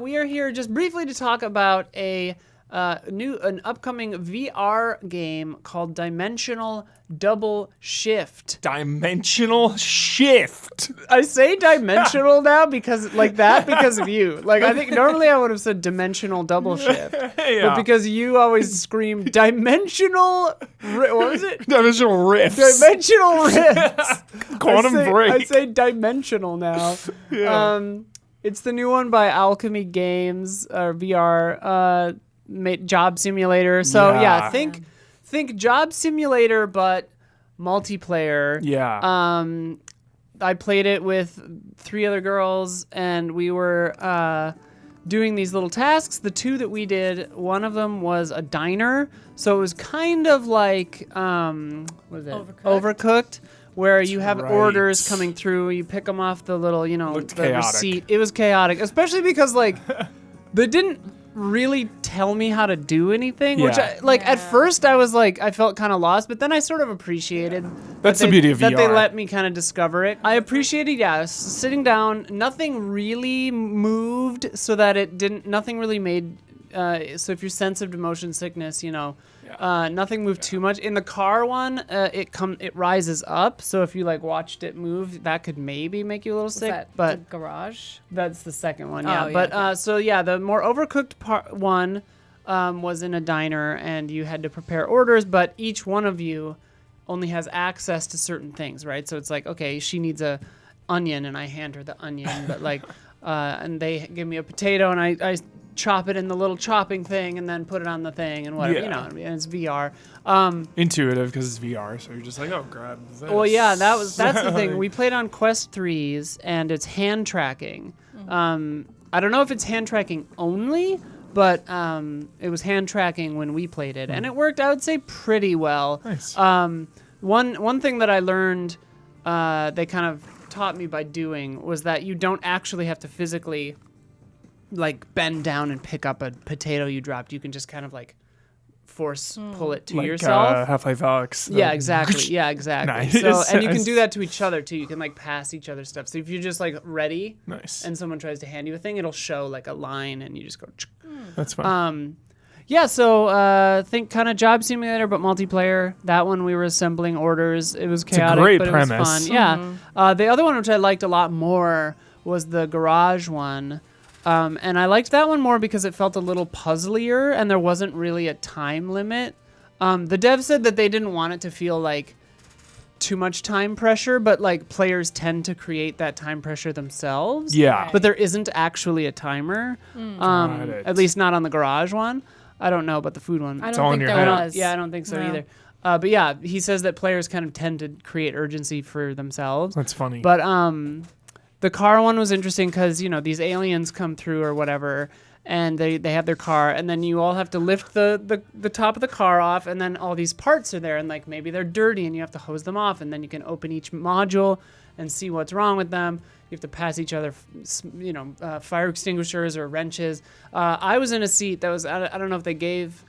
we are here just briefly to talk about an upcoming VR game called Dimensional Double Shift. Dimensional Shift. I say dimensional now because of you. Like, I think normally I would have said Dimensional Double Shift, but because you always scream what was it? Dimensional Rifts. Dimensional Rifts. Quantum Break. I say dimensional now. It's the new one by Alchemy Games, or VR. Job simulator. So think job simulator but multiplayer. Yeah. I played it with 3 other girls and we were doing these little tasks. The 2 that we did, one of them was a diner. So it was kind of like Overcooked. Where you have orders coming through, you pick them off the little, the receipt. It was chaotic, especially because they didn't really tell me how to do anything, which at first I was like, I felt kind of lost, but then I sort of appreciated that's the beauty of VR. That they let me kind of discover it. I appreciated, sitting down, nothing really moved so that nothing really made, so if you're sensitive to motion sickness, nothing moved too much. In the car one, it rises up, so if you watched it move, that could maybe make you a little sick. But the garage? That's the second one, yeah. The more Overcooked one was in a diner, and you had to prepare orders, but each one of you only has access to certain things, right? So it's like, okay, she needs a onion, and I hand her the onion, but and they give me a potato, and I chop it in the little chopping thing and then put it on the thing and whatever, and it's VR. Intuitive because it's VR, so you're just like, oh, grab this. Well, yeah, that's the thing. We played on Quest 3s and it's hand tracking. I don't know if it's hand tracking only, but it was hand tracking when we played it, and it worked, I would say, pretty well. Nice. One thing that I learned, they kind of taught me by doing, was that you don't actually have to physically bend down and pick up a potato you dropped. You can just kind of force pull it to yourself. Half-Life Alyx. Yeah, exactly. Nice. So, and you can do that to each other too. You can pass each other stuff. So if you're just ready, nice, and someone tries to hand you a thing, it'll show a line, and you just go. That's fun. So think kind of job simulator, but multiplayer. That one we were assembling orders. It was chaotic, it's a great but premise. It was fun. Yeah. The other one, which I liked a lot more, was the garage one. And I liked that one more because it felt a little puzzlier and there wasn't really a time limit. The dev said that they didn't want it to feel like too much time pressure, but players tend to create that time pressure themselves. Yeah. But there isn't actually a timer. At least not on the garage one. I don't know about the food one. I don't think there was. Yeah, I don't think so either. But yeah, he says that players kind of tend to create urgency for themselves. That's funny. But the car one was interesting because, these aliens come through or whatever, and they have their car, and then you all have to lift the top of the car off, and then all these parts are there, and maybe they're dirty, and you have to hose them off, and then you can open each module and see what's wrong with them. You have to pass each other, fire extinguishers or wrenches. I was in a seat that was, I don't know if they gave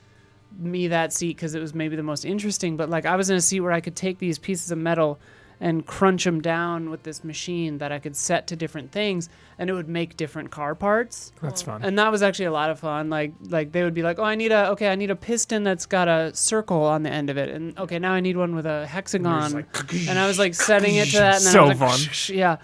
me that seat because it was maybe the most interesting, but I was in a seat where I could take these pieces of metal and crunch them down with this machine that I could set to different things, and it would make different car parts. That's fun. And that was actually a lot of fun. Like they would be like, oh, I need a piston that's got a circle on the end of it, and okay, now I need one with a hexagon. And I was setting it to that, and then so I was fun. Yeah.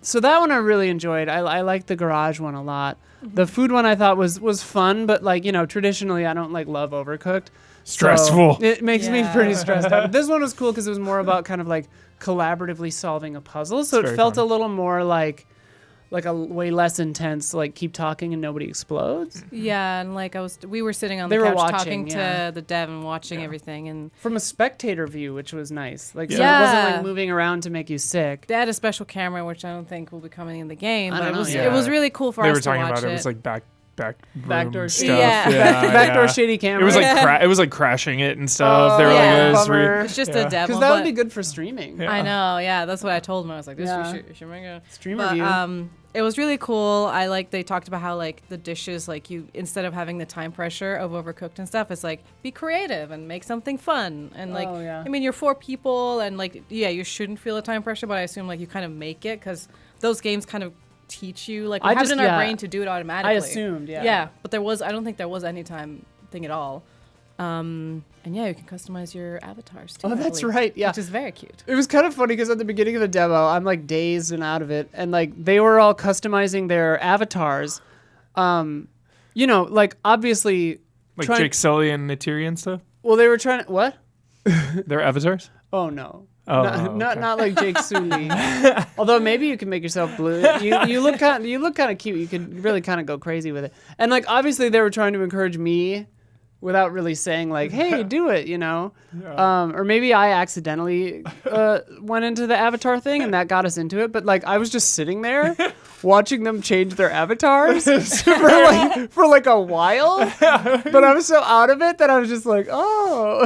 So that one I really enjoyed. I liked the garage one a lot. The food one I thought was fun, but traditionally I don't love Overcooked. Stressful. So it makes me pretty stressed out. But this one was cool because it was more about kind of collaboratively solving a puzzle. So it felt a little more like a way less intense, keep talking and nobody explodes. Yeah, and we were sitting on the couch talking to the dev and watching everything, and from a spectator view, which was nice. So it wasn't moving around to make you sick. They had a special camera, which I don't think will be coming in the game, but it it was really cool for us to watch. They were talking about it was backdoor stuff. Backdoor shitty camera. It was it was crashing it and stuff. They were it's just a demo. Because that would be good for streaming. I know. Yeah, that's what I told them. I was like, you should make a stream review. It was really cool. They talked about how the dishes, you, instead of having the time pressure of Overcooked and stuff, it's be creative and make something fun. And I mean, you're 4 people and you shouldn't feel the time pressure, but I assume you kind of make it because those games kind of teach you. Like we I have just- it in our yeah. brain to do it automatically. I assumed, yeah. Yeah, but I don't think there was any time thing at all. And yeah, you can customize your avatars too. Oh, I that's believe, right, yeah. which is very cute. It was kind of funny because at the beginning of the demo, I'm like dazed and out of it, and like they were all customizing their avatars. You know, like obviously, Like trying- Jake Sully and Neytiri and stuff. Well, they were trying to what? Their avatars. Oh no. Oh, not okay. not like Jake Sully. Although maybe you can make yourself blue. You look kind of cute. You could really kind of go crazy with it. And like obviously they were trying to encourage me without really saying like, "Hey, do it," you know. Yeah. Or maybe I accidentally went into the avatar thing and that got us into it. But like I was just sitting there watching them change their avatars for like a while. But I was so out of it that I was just like, "Oh."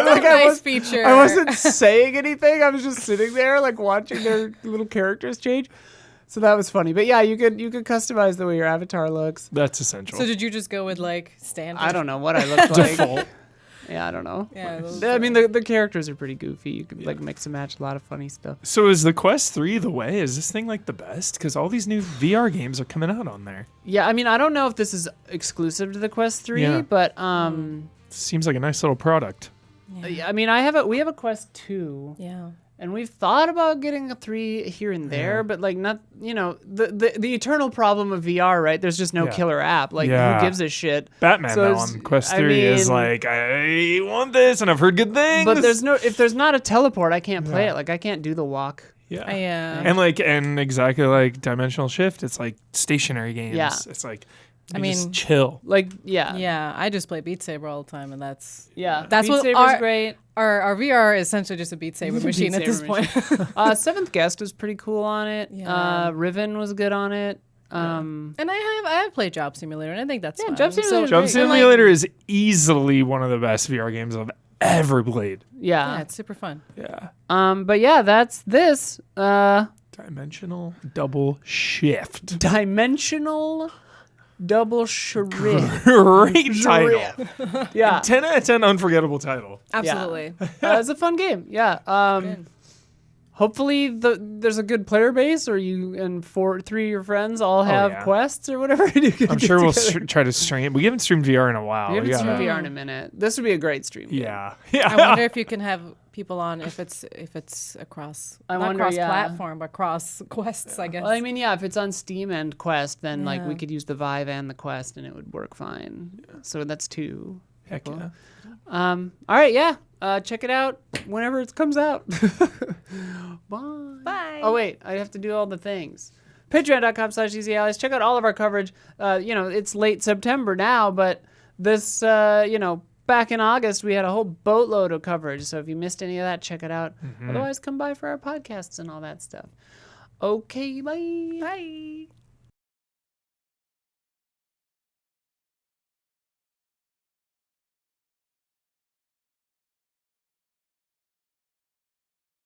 Like Nice feature. I wasn't saying anything. I was just sitting there, like watching their little characters change. So that was funny. But yeah, you could customize the way your avatar looks. That's essential. So did you just go with like standard? I don't know what I look like. Default. Yeah, I don't know. Yeah, those I mean, the characters are pretty goofy. You could like mix and match a lot of funny stuff. So is the Quest 3 the way? Is this thing like the best? Because all these new VR games are coming out on there. Yeah, I mean, I don't know if this is exclusive to the Quest 3, Yeah. but Seems like a nice little product. I mean, we have a Quest 2. Yeah. And we've thought about getting a 3 here and there, but like not, you know, the eternal problem of VR, right? There's just no Yeah. killer app. Like Yeah. who gives a shit? Batman So now it's- on Quest I 3 is mean- like, I want this and I've heard good things. But if there's not a teleport, I can't play Yeah. it. Like I can't do the walk. Yeah. And exactly like Dimensional Shift, it's like stationary games. Yeah. It's like, I you mean- just chill. Like yeah. Yeah, I just play Beat Saber all the time, and that's That's Beat what Saber's Saber's great. our VR is essentially just a Beat Saber machine at this Saber point. Seventh Guest was pretty cool on it. Yeah. Riven was good on it. And I have played Job Simulator, and I think that's fun. Job Simulator's Job great. Simulator is easily one of the best VR games I've ever played. Yeah, it's super fun. Yeah. But yeah, that's this. Dimensional Double Shift. Dimensional double shrift. Great title. Yeah. 10 out of 10 unforgettable title. Absolutely. It's a fun game. Yeah. Good. Hopefully there's a good player base, or you and 3 of your friends all have yeah. quests or whatever. You can I'm get sure we'll together. try to stream. We haven't streamed VR in a while. We haven't gotta- streamed VR in a minute. This would be a great stream. game. Yeah. Yeah. I wonder if you can have people on if it's across I not wonder, cross yeah. platform but cross quests, I guess. Well, I mean, yeah, if it's on Steam and Quest, then like we Yeah. could use the Vive and the Quest, and it would work fine. So that's 2. Heck people. yeah. All right, yeah. Check it out whenever it comes out. Bye. Bye. Oh wait, I have to do all the things. Patreon.com/EasyAllies. Check out all of our coverage. It's late September now, but this, back in August we had a whole boatload of coverage. So if you missed any of that, check it out. Otherwise, come by for our podcasts and all that stuff. Okay, bye. Bye.